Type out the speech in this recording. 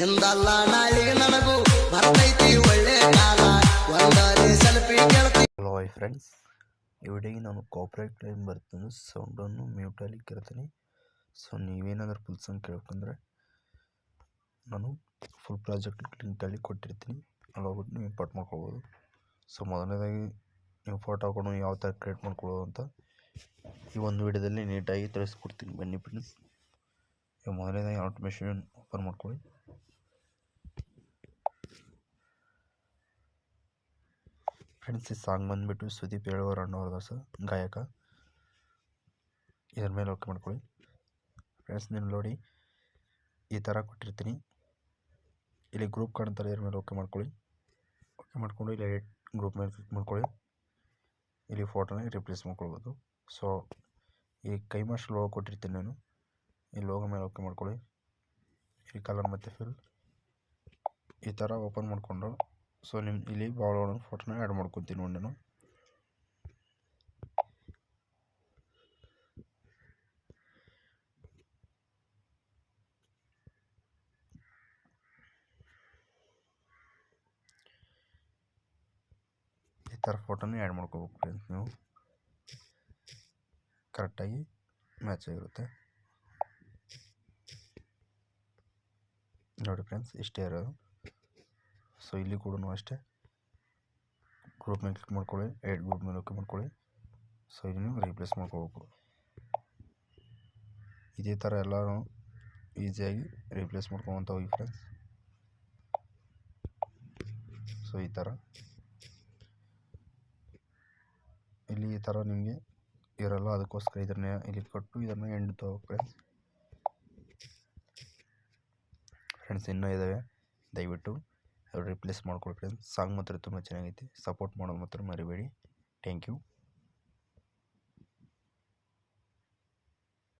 ಎಂದಲ್ಲ ನಾಳೆಗೆ ನನಗೂ ಬರ್ತೈತಿ ಒಳ್ಳೆ ಕಾಲ ಒಂದರೆ ಸೆಲ್ಫಿ ಕೇಳ್ತಿ. ಹಲೋ ಹಾಯ್ ಫ್ರೆಂಡ್ಸ್, ಈ ವಿಡಿಯೋಗೆ ನಾನು ಕಾಪರೇಟ್ ಕ್ಲೈಮ್ ಬರ್ತೀನಿ, ಸೌಂಡನ್ನು ಮ್ಯೂಟಲ್ಲಿ ಕೇಳ್ತೀನಿ. ಸೊ ನೀವೇನಾದರೂ ಫುಲ್ ಸಾಂಗ್ ಕೇಳ್ಕೊಂಡ್ರೆ ನಾನು ಫುಲ್ ಪ್ರಾಜೆಕ್ಟ್ ಲಿಂಕಲ್ಲಿ ಕೊಟ್ಟಿರ್ತೀನಿ, ಅಲ್ಲಿ ಹೋಗ್ಬಿಟ್ಟು ನೀವು ಇಂಪೋರ್ಟ್ ಮಾಡ್ಕೊಳ್ಬೋದು. ಸೊ ಮೊದಲನೇದಾಗಿ ನೀವು ಫೋಟೋ ಹಾಕೊಂಡು ಯಾವ ಥರ ಕ್ರಿಯೇಟ್ ಮಾಡ್ಕೊಳ್ಳೋದು ಅಂತ ಈ ಒಂದು ವಿಡಿಯೋದಲ್ಲಿ ನೀಟಾಗಿ ತಿಳಿಸ್ಕೊಡ್ತೀನಿ. ಬನ್ನಿ ಫ್ರೆಂಡ್ಸ್, ಮೊದಲನೇದಾಗಿ ಆಟೋಮೇಷನ್ ಓಪನ್ ಮಾಡ್ಕೊಳ್ಳಿ. ಫ್ರೆಂಡ್ಸ್, ಈ ಸಾಂಗ್ ಬಂದುಬಿಟ್ಟು ಸುದೀಪ್ ಹೇಳುವರ ಅಣ್ಣವ್ರದ್ದು ಗಾಯಕ. ಇದ್ರ ಮೇಲೆ ಓಕೆ ಮಾಡ್ಕೊಳ್ಳಿ. ಫ್ರೆಂಡ್ಸ್, ನೀವು ನೋಡಿ ಈ ಥರ ಕೊಟ್ಟಿರ್ತೀನಿ, ಇಲ್ಲಿ ಗ್ರೂಪ್ ಕಾಣ್ತಾರೆ, ಇದ್ರ ಮೇಲೆ ಓಕೆ ಮಾಡ್ಕೊಳ್ಳಿ. ಓಕೆ ಮಾಡ್ಕೊಂಡು ಇಲ್ಲಿ ಎಡಿಟ್ ಗ್ರೂಪ್ ಮೇಲೆ ಕ್ಲಿಕ್ ಮಾಡ್ಕೊಳ್ಳಿ. ಇಲ್ಲಿ ಫೋಟೋನ ರಿಪ್ಲೇಸ್ ಮಾಡ್ಕೊಳ್ಬೋದು. ಸೊ ಈ ಕೈಮಾಶ್ ಲೋಗೋ ಕೊಟ್ಟಿರ್ತೀನಿ ನಾನು, ಈ ಲೋಗೋ ಮೇಲೆ ಓಕೆ ಮಾಡ್ಕೊಳ್ಳಿ. ಇಲ್ಲಿ ಕಲರ್ ಮತ್ತು ಫಿಲ್ ಈ ಥರ ಓಪನ್ ಮಾಡಿಕೊಂಡು ಸೊ ಇಲ್ಲಿ ಭಾಳ ಫೋಟೋನ ಆ್ಯಡ್ ಮಾಡ್ಕೊತೀನಿ ನೋಡಿ ನಾನು. ಈ ಥರ ಫೋಟೋನ ಆ್ಯಡ್ ಮಾಡ್ಕೋಬೇಕು ಫ್ರೆಂಡ್ಸ್, ನೀವು ಕರೆಕ್ಟಾಗಿ ಮ್ಯಾಚ್ ಆಗಿರುತ್ತೆ ನೋಡಿ ಫ್ರೆಂಡ್ಸ್. ಇಷ್ಟೇ ಇರೋದು. ಸೊ ಇಲ್ಲಿ ಕೂಡ ಅಷ್ಟೇ, ಗ್ರೂಪ್ ಮೇಲೆ ಕ್ಲಿಕ್ ಮಾಡ್ಕೊಳ್ಳಿ, ಎಡ್ ಗ್ರೂಪ್ ಮೇಲೆ ಓಕೆ ಮಾಡ್ಕೊಳ್ಳಿ. ಸೊ ಇದನ್ನು ರೀಪ್ಲೇಸ್ ಮಾಡ್ಕೋಬೇಕು. ಇದೇ ಥರ ಎಲ್ಲರೂ ಈಸಿಯಾಗಿ ರೀಪ್ಲೇಸ್ ಮಾಡ್ಕೊತ ಹೋಗಿ ಫ್ರೆಂಡ್ಸ್. ಸೊ ಈ ಥರ ಇಲ್ಲಿ ಈ ಥರ ನಿಮಗೆ ಇರಲ್ಲ, ಅದಕ್ಕೋಸ್ಕರ ಇದನ್ನ ಇಲ್ಲಿ ಕೊಟ್ಟು ಇದನ್ನು ಎಂಡ್ ತಗೋಬೇಕು ಫ್ರೆಂಡ್ಸ್. ಇನ್ನೂ ಇದ್ದಾವೆ, ದಯವಿಟ್ಟು ರಿಪ್ಲೇಸ್ ಮಾಡ್ಕೊಳ್ಳಿ ಫ್ರೆಂಡ್ಸ್. ಸಾಂಗ್ ಮಾತ್ರ ತುಂಬ ಚೆನ್ನಾಗೈತಿ, ಸಪೋರ್ಟ್ ಮಾಡೋದು ಮಾತ್ರ ಮರಿಬೇಡಿ. Thank you.